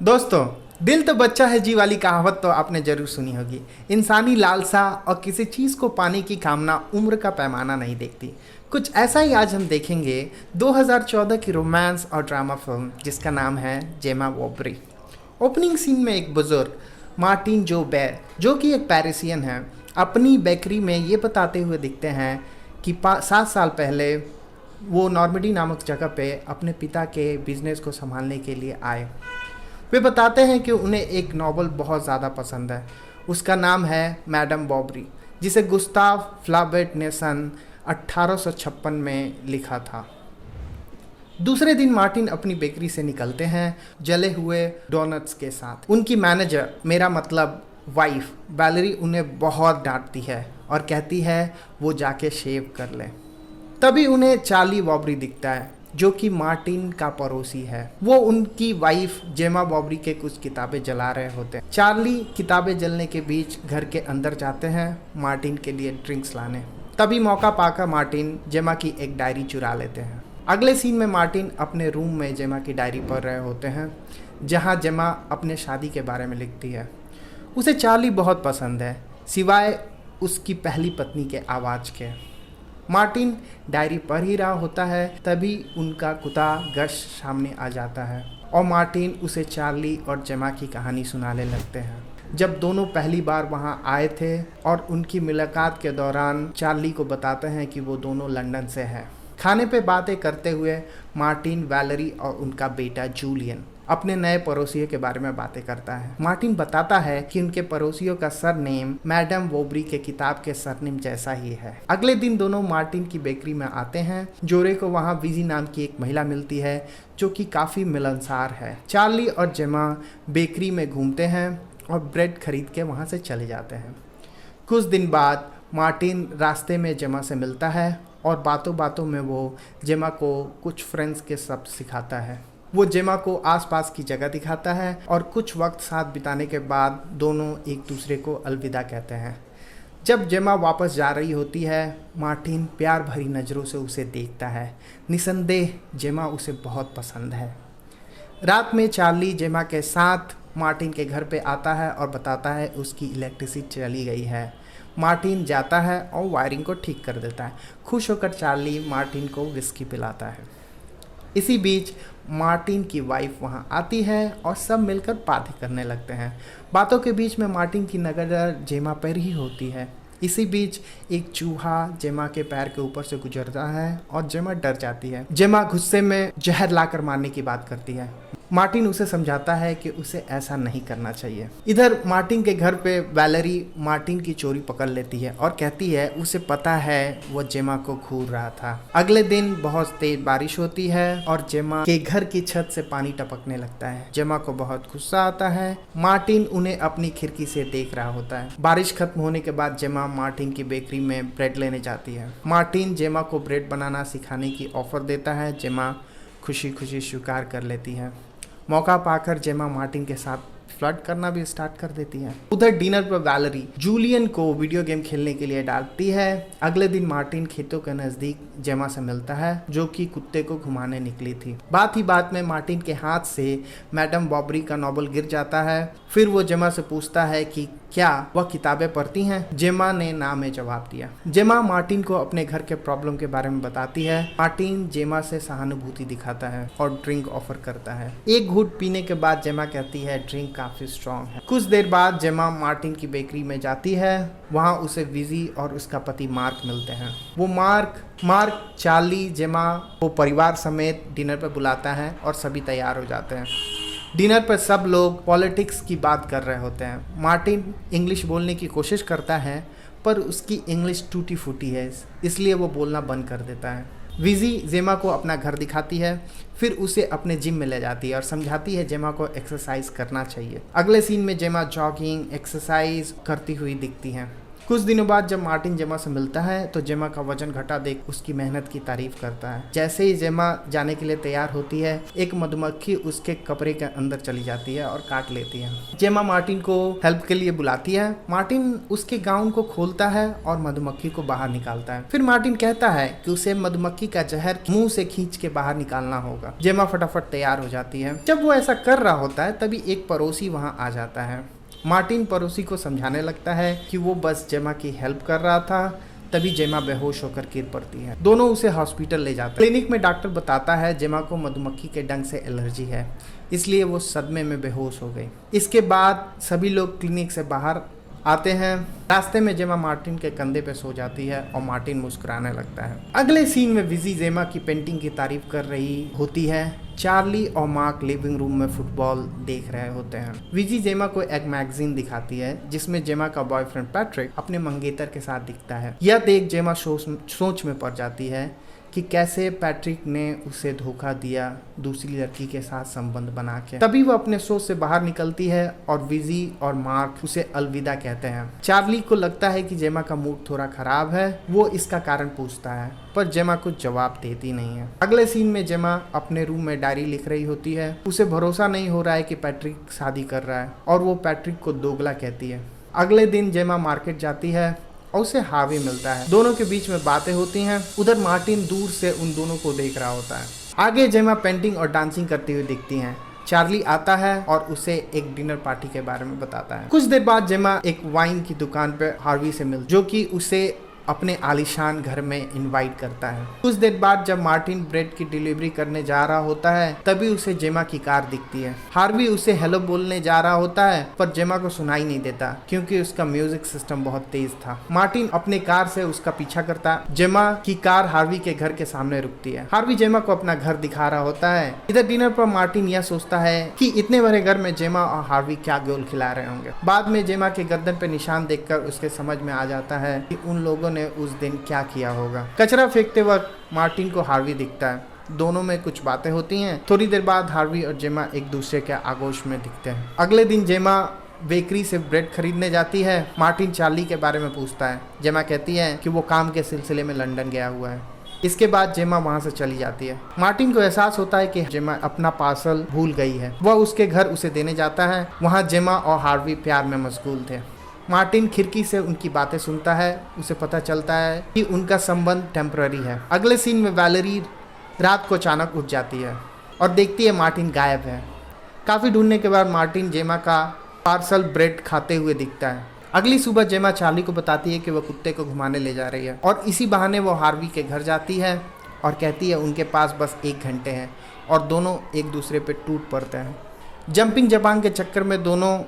दोस्तों, दिल तो बच्चा है जी वाली कहावत तो आपने जरूर सुनी होगी। इंसानी लालसा और किसी चीज़ को पाने की कामना उम्र का पैमाना नहीं देखती। कुछ ऐसा ही आज हम देखेंगे 2014 की रोमांस और ड्रामा फिल्म जिसका नाम है जेमा वॉबरी। ओपनिंग सीन में एक बुजुर्ग मार्टिन जो बैर, जो कि एक पैरिसियन है, अपनी बेकरी में ये बताते हुए दिखते हैं कि 7 साल पहले वो नॉर्मडी नामक जगह पे अपने पिता के बिजनेस को संभालने के लिए आए। वे बताते हैं कि उन्हें एक नॉवल बहुत ज़्यादा पसंद है। उसका नाम है मैडम बॉबरी, जिसे गुस्ताव फ्लाबर्ट ने सन 1856 में लिखा था। दूसरे दिन मार्टिन अपनी बेकरी से निकलते हैं जले हुए डोनट्स के साथ। उनकी मैनेजर, मेरा मतलब वाइफ वैलेरी, उन्हें बहुत डांटती है और कहती है वो जाके शेव कर ले। तभी उन्हें चार्ली बॉबरी दिखता है, जो कि मार्टिन का पड़ोसी है। वो उनकी वाइफ जेमा बॉबरी के कुछ किताबें जला रहे होते हैं। चार्ली किताबें जलने के बीच घर के अंदर जाते हैं मार्टिन के लिए ड्रिंक्स लाने। तभी मौका पाकर मार्टिन जेमा की एक डायरी चुरा लेते हैं। अगले सीन में मार्टिन अपने रूम में जेमा की डायरी पढ़ रहे होते हैं, जहाँ जेमा अपने शादी के बारे में लिखती है। उसे चार्ली बहुत पसंद है, सिवाय उसकी पहली पत्नी के आवाज़ के। मार्टिन डायरी पढ़ ही रहा होता है, तभी उनका कुत्ता गश सामने आ जाता है और मार्टिन उसे चार्ली और जेमा की कहानी सुनाने लगते हैं। जब दोनों पहली बार वहां आए थे और उनकी मुलाकात के दौरान चार्ली को बताते हैं कि वो दोनों लंदन से हैं। खाने पे बातें करते हुए मार्टिन वैलेरी और उनका बेटा जूलियन अपने नए पड़ोसियों के बारे में बातें करता है। मार्टिन बताता है कि उनके पड़ोसियों का सरनेम मैडम वोबरी के किताब के सरनेम जैसा ही है। अगले दिन दोनों मार्टिन की बेकरी में आते हैं। जोरे को वहां विजी नाम की एक महिला मिलती है, जो कि काफ़ी मिलनसार है। चार्ली और जेमा बेकरी में घूमते हैं और ब्रेड खरीद के वहाँ से चले जाते हैं। कुछ दिन बाद मार्टिन रास्ते में जेमा से मिलता है और बातों बातों में वो जेमा को कुछ फ्रेंड्स के शब्द सिखाता है। वो जेमा को आसपास की जगह दिखाता है और कुछ वक्त साथ बिताने के बाद दोनों एक दूसरे को अलविदा कहते हैं। जब जेमा वापस जा रही होती है, मार्टिन प्यार भरी नज़रों से उसे देखता है। निसंदेह जेमा उसे बहुत पसंद है। रात में चार्ली जेमा के साथ मार्टिन के घर पे आता है और बताता है उसकी इलेक्ट्रिसिटी चली गई है। मार्टिन जाता है और वायरिंग को ठीक कर देता है। खुश होकर चार्ली मार्टिन को विस्की पिलाता है। इसी बीच मार्टिन की वाइफ वहां आती है और सब मिलकर बातें करने लगते हैं। बातों के बीच में मार्टिन की नज़र जेमा पर ही होती है। इसी बीच एक चूहा जेमा के पैर के ऊपर से गुजरता है और जेमा डर जाती है। जेमा गुस्से में जहर लाकर मारने की बात करती है। मार्टिन उसे समझाता है कि उसे ऐसा नहीं करना चाहिए। इधर मार्टिन के घर पे वैलेरी मार्टिन की चोरी पकड़ लेती है और कहती है उसे पता है वो जेमा को घूर रहा था। अगले दिन बहुत तेज बारिश होती है और जेमा के घर की छत से पानी टपकने लगता है। जेमा को बहुत गुस्सा आता है। मार्टिन उन्हें अपनी खिड़की से देख रहा होता है। बारिश खत्म होने के बाद जेमा मार्टिन की बेकरी में ब्रेड लेने जाती है। मार्टिन जेमा को ब्रेड बनाना सिखाने की ऑफर देता है। जेमा खुशी खुशी स्वीकार कर लेती है। मौका पाकर जेमा मार्टिन के साथ फ्लर्ट करना भी स्टार्ट कर देती है। उधर डिनर पर वैलेरी जूलियन को वीडियो गेम खेलने के लिए डालती है। अगले दिन मार्टिन खेतों के नज़दीक जेमा से मिलता है, जो कि कुत्ते को घुमाने निकली थी। बात ही बात में मार्टिन के हाथ से मैडम बॉबरी का नॉवल गिर जाता है। फिर वो जेमा से पूछता है कि क्या वह किताबें पढ़ती हैं। जेमा ने ना में जवाब दिया। जेमा मार्टिन को अपने घर के प्रॉब्लम के बारे में बताती है। मार्टिन जेमा से सहानुभूति दिखाता है और ड्रिंक ऑफर करता है। एक घूंट पीने के बाद जेमा कहती है ड्रिंक काफी स्ट्रॉन्ग है। कुछ देर बाद जेमा मार्टिन की बेकरी में जाती है। वहाँ उसे विजी और उसका पति मार्क मिलते हैं। वो मार्क चार्ली जेमा को परिवार समेत डिनर पर बुलाता है और सभी तैयार हो जाते हैं। डिनर पर सब लोग पॉलिटिक्स की बात कर रहे होते हैं। मार्टिन इंग्लिश बोलने की कोशिश करता है, पर उसकी इंग्लिश टूटी फूटी है, इसलिए वो बोलना बंद कर देता है। विजी जेमा को अपना घर दिखाती है, फिर उसे अपने जिम में ले जाती है और समझाती है जेमा को एक्सरसाइज करना चाहिए। अगले सीन में जेमा जॉगिंग एक्सरसाइज करती हुई दिखती हैं। कुछ दिनों बाद जब मार्टिन जेमा से मिलता है तो जेमा का वजन घटा देख उसकी मेहनत की तारीफ करता है। जैसे ही जेमा जाने के लिए तैयार होती है, एक मधुमक्खी उसके कपड़े के अंदर चली जाती है और काट लेती है। जेमा मार्टिन को हेल्प के लिए बुलाती है। मार्टिन उसके गाउन को खोलता है और मधुमक्खी को बाहर निकालता है। फिर मार्टिन कहता है कि उसे मधुमक्खी का जहर मुंह से खींच के बाहर निकालना होगा। जेमा फटाफट तैयार हो जाती है। जब वो ऐसा कर रहा होता है तभी एक पड़ोसी वहां आ जाता है। मार्टिन पड़ोसी को समझाने लगता है कि वो बस जेमा की हेल्प कर रहा था। तभी जेमा बेहोश होकर गिर पड़ती है। दोनों उसे हॉस्पिटल ले जाते हैं। क्लिनिक में डॉक्टर बताता है जेमा को मधुमक्खी के डंक से एलर्जी है, इसलिए वो सदमे में बेहोश हो गई। इसके बाद सभी लोग क्लिनिक से बाहर आते हैं। रास्ते में जेमा मार्टिन के कंधे पे सो जाती है और मार्टिन मुस्कुराने लगता है। अगले सीन में विजी जेमा की पेंटिंग की तारीफ कर रही होती है। चार्ली और मार्क लिविंग रूम में फुटबॉल देख रहे होते हैं। विजी जेमा को एक मैगजीन दिखाती है जिसमें जेमा का बॉयफ्रेंड पैट्रिक अपने मंगेतर के साथ दिखता है। यह देख जेमा सोच में पड़ जाती है कि कैसे पैट्रिक ने उसे धोखा दिया दूसरी लड़की के साथ संबंध बना के। तभी वो अपने सोच से बाहर निकलती है और विजी और मार्क उसे अलविदा कहते हैं। चार्ली को लगता है कि जेमा का मूड थोड़ा खराब है। वो इसका कारण पूछता है पर जेमा कुछ जवाब देती नहीं है। अगले सीन में जेमा अपने रूम में डायरी लिख रही होती है। उसे भरोसा नहीं हो रहा है कि पैट्रिक शादी कर रहा है और वो पैट्रिक को दोगला कहती है। अगले दिन जेमा मार्केट जाती है और उसे हार्वी मिलता है। दोनों के बीच में बातें होती हैं। उधर मार्टिन दूर से उन दोनों को देख रहा होता है। आगे जेमा पेंटिंग और डांसिंग करती हुई दिखती हैं। चार्ली आता है और उसे एक डिनर पार्टी के बारे में बताता है। कुछ देर बाद जेमा एक वाइन की दुकान पे हार्वी से मिलती, जो कि उसे अपने आलीशान घर में इनवाइट करता है। कुछ देर बाद जब मार्टिन ब्रेड की डिलीवरी करने जा रहा होता है तभी उसे जेमा की कार दिखती है। हार्वी उसे हेलो बोलने जा रहा होता है पर जेमा को सुनाई नहीं देता क्योंकि उसका म्यूजिक सिस्टम बहुत तेज था। मार्टिन अपने कार से उसका पीछा करता है। जेमा की कार हार्वी के घर के सामने रुकती है। हार्वी जेमा को अपना घर दिखा रहा होता है। इधर डिनर पर मार्टिन यह सोचता है कि इतने बड़े घर में जेमा और हार्वी क्या गोल खिला रहे होंगे। बाद में जेमा के गर्दन पे निशान देखकर उसके समझ में आ जाता है कि उन लोगों ने उस दिन क्या किया होगा। कचरा फेंकते वक्त मार्टिन को हार्वी दिखता है। दोनों में कुछ बातें होती हैं। थोड़ी देर बाद हार्वी और जेमा एक दूसरे के आगोश में दिखते हैं। अगले दिन जेमा बेकरी से ब्रेड खरीदने जाती है। मार्टिन चार्ली के बारे में पूछता है। जेमा कहती है कि वो काम के सिलसिले में लंदन गया हुआ है। इसके बाद जेमा वहां से चली जाती है। मार्टिन को एहसास होता है कि जेमा अपना पार्सल भूल गई है। वह उसके घर उसे देने जाता है। वहां जेमा और हार्वी प्यार में मशगूल थे। मार्टिन खिड़की से उनकी बातें सुनता है। उसे पता चलता है कि उनका संबंध टेम्पररी है। अगले सीन में वैलेरी रात को अचानक उठ जाती है और देखती है मार्टिन गायब है। काफ़ी ढूंढने के बाद मार्टिन जेमा का पार्सल ब्रेड खाते हुए दिखता है। अगली सुबह जेमा चार्ली को बताती है कि वह कुत्ते को घुमाने ले जा रही है और इसी बहाने वो हार्वी के घर जाती है और कहती है उनके पास बस 1 घंटे हैं और दोनों एक दूसरे पे टूट पड़ते हैं। जंपिंग जपांग के चक्कर में दोनों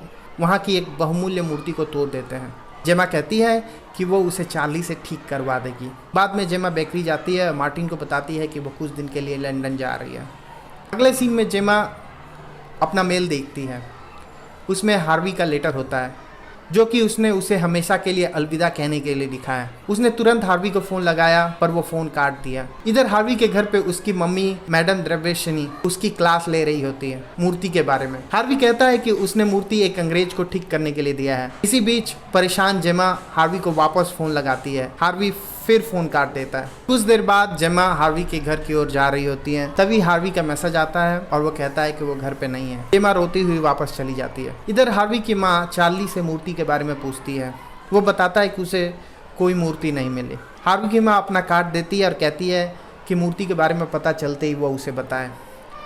वहाँ की एक बहुमूल्य मूर्ति को तोड़ देते हैं। जेमा कहती है कि वो उसे चार्ली से ठीक करवा देगी। बाद में जेमा बेकरी जाती है। मार्टिन को बताती है कि वो कुछ दिन के लिए लंदन जा रही है। अगले सीन में जेमा अपना मेल देखती है। उसमें हार्वी का लेटर होता है जो कि उसने उसे हमेशा के लिए अलविदा कहने के लिए लिखा है। उसने तुरंत हार्वी को फ़ोन लगाया पर वो फ़ोन काट दिया। इधर हार्वी के घर पे उसकी मम्मी मैडम द्रव्यशनी उसकी क्लास ले रही होती है मूर्ति के बारे में। हार्वी कहता है कि उसने मूर्ति एक अंग्रेज को ठीक करने के लिए दिया है। इसी बीच परेशान जेमा हार्वी को वापस फ़ोन लगाती है। हार्वी फिर फ़ोन काट देता है। कुछ देर बाद जेमा हार्वी के घर की ओर जा रही होती है। तभी हार्वी का मैसेज आता है और वो कहता है कि वो घर पे नहीं है। जेमा रोती हुई वापस चली जाती है। इधर हार्वी की माँ चार्ली से मूर्ति के बारे में पूछती है। वो बताता है कि उसे कोई मूर्ति नहीं मिली। हार्वी की माँ अपना कार्ड देती है और कहती है कि मूर्ति के बारे में पता चलते ही वो उसे बताए।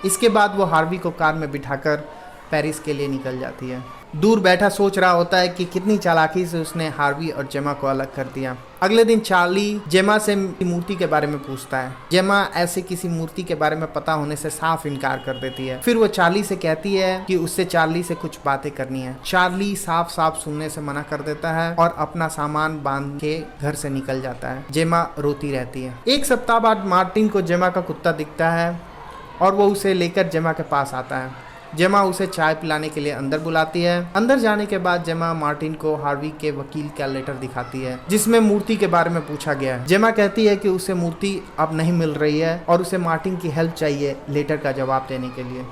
इसके बाद वो हार्वी को कार में बिठाकर पेरिस के लिए निकल जाती है। दूर बैठा सोच रहा होता है कि कितनी चालाकी से उसने हार्वी और जेमा को अलग कर दिया। अगले दिन चार्ली जेमा से मूर्ति के बारे में पूछता है। जेमा ऐसे किसी मूर्ति के बारे में पता होने से साफ इनकार कर देती है। फिर वो चार्ली से कहती है कि उससे चार्ली से कुछ बातें करनी है। चार्ली साफ साफ सुनने से मना कर देता है और अपना सामान बांध के घर से निकल जाता है। जेमा रोती रहती है। 1 सप्ताह बाद मार्टिन को जेमा का कुत्ता दिखता है और वो उसे लेकर जेमा के पास आता है। जेमा उसे चाय पिलाने के लिए अंदर बुलाती है। अंदर जाने के बाद जेमा मार्टिन को हार्वी के वकील का लेटर दिखाती है जिसमें मूर्ति के बारे में पूछा गया है। जेमा कहती है कि उसे मूर्ति अब नहीं मिल रही है और उसे मार्टिन की हेल्प चाहिए लेटर का जवाब देने के लिए।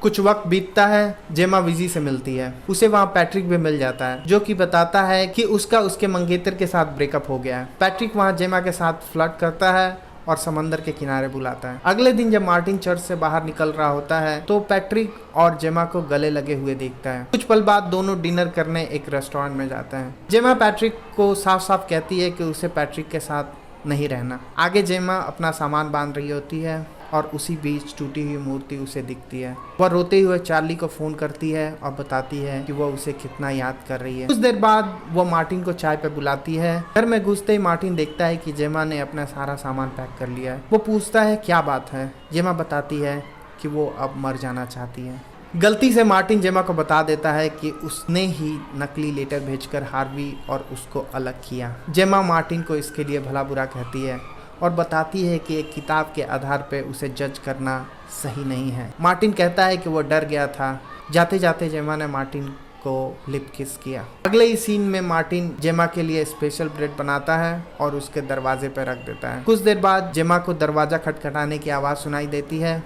कुछ वक्त बीतता है, जेमा विजी से मिलती है। उसे वहाँ पैट्रिक भी मिल जाता है जो कि बताता है कि उसका उसके मंगेतर के साथ ब्रेकअप हो गया है। पैट्रिक वहाँ जेमा के साथ फ्लर्ट करता है और समंदर के किनारे बुलाता है। अगले दिन जब मार्टिन चर्च से बाहर निकल रहा होता है तो पैट्रिक और जेमा को गले लगे हुए देखता है। कुछ पल बाद दोनों डिनर करने एक रेस्टोरेंट में जाते हैं। जेमा पैट्रिक को साफ साफ कहती है कि उसे पैट्रिक के साथ नहीं रहना। आगे जेमा अपना सामान बांध रही होती है और उसी बीच टूटी हुई मूर्ति उसे दिखती है। वह रोते हुए चार्ली को फोन करती है और बताती है कि वह उसे कितना याद कर रही है। कुछ देर बाद वह मार्टिन को चाय पे बुलाती है। घर में घुसते ही मार्टिन देखता है कि जेमा ने अपना सारा सामान पैक कर लिया है। वो पूछता है क्या बात है। जेमा बताती है कि वो अब मर जाना चाहती है। गलती से मार्टिन जेमा को बता देता है कि उसने ही नकली लेटर भेजकर हार्वी और उसको अलग किया। जेमा मार्टिन को इसके लिए भला बुरा कहती है और बताती है कि एक किताब के आधार पर उसे जज करना सही नहीं है। मार्टिन कहता है कि वो डर गया था। जाते जाते जेमा ने मार्टिन को लिप किस किया। अगले ही सीन में मार्टिन जेमा के लिए स्पेशल ब्रेड बनाता है और उसके दरवाजे पर रख देता है। कुछ देर बाद जेमा को दरवाज़ा खटखटाने की आवाज़ सुनाई देती है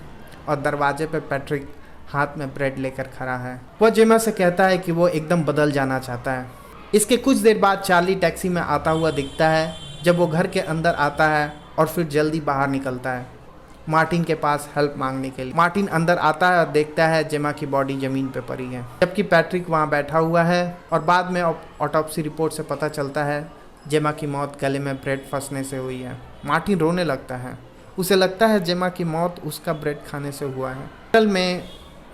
और दरवाजे पर पैट्रिक हाथ में ब्रेड लेकर खड़ा है। वह जेमा से कहता है कि वो एकदम बदल जाना चाहता है। इसके कुछ देर बाद चार्ली टैक्सी में आता हुआ दिखता है जब वो घर के अंदर आता है और फिर जल्दी बाहर निकलता है मार्टिन के पास हेल्प मांगने के लिए। मार्टिन अंदर आता है और देखता है जेमा की बॉडी ज़मीन पे पड़ी है जबकि पैट्रिक वहाँ बैठा हुआ है। और बाद में ऑटोप्सी रिपोर्ट से पता चलता है जेमा की मौत गले में ब्रेड फंसने से हुई है। मार्टिन रोने लगता है। उसे लगता है जेमा की मौत उसका ब्रेड खाने से हुआ है। असल में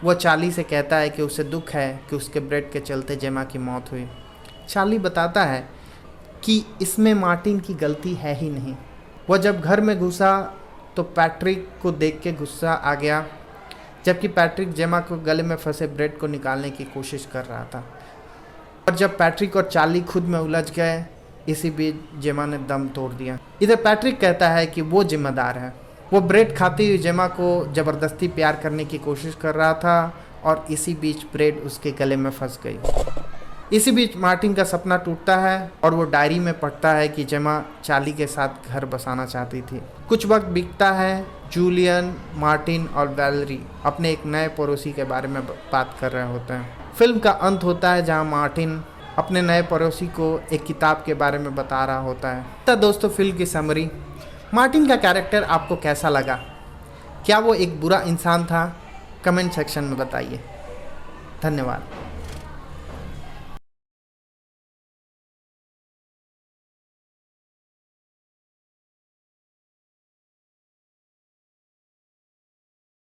वो चार्ली से कहता है कि उसे दुख है कि उसके ब्रेड के चलते जेमा की मौत हुई। चार्ली बताता है कि इसमें मार्टिन की गलती है ही नहीं। वह जब घर में घुसा तो पैट्रिक को देख के गुस्सा आ गया जबकि पैट्रिक जेमा को गले में फंसे ब्रेड को निकालने की कोशिश कर रहा था। और जब पैट्रिक और चार्ली खुद में उलझ गए, इसी बीच जेमा ने दम तोड़ दिया। इधर पैट्रिक कहता है कि वो जिम्मेदार है। वो ब्रेड खाती हुई जेमा को ज़बरदस्ती प्यार करने की कोशिश कर रहा था और इसी बीच ब्रेड उसके गले में फंस गई। इसी बीच मार्टिन का सपना टूटता है और वो डायरी में पढ़ता है कि जेमा चार्ली के साथ घर बसाना चाहती थी। कुछ वक्त बीतता है। जूलियन, मार्टिन और वैलेरी अपने एक नए पड़ोसी के बारे में बात कर रहे होते हैं। फिल्म का अंत होता है जहां मार्टिन अपने नए पड़ोसी को एक किताब के बारे में बता रहा होता है। तो दोस्तों, फिल्म की समरी, मार्टिन का कैरेक्टर आपको कैसा लगा? क्या वो एक बुरा इंसान था? कमेंट सेक्शन में बताइए। धन्यवाद।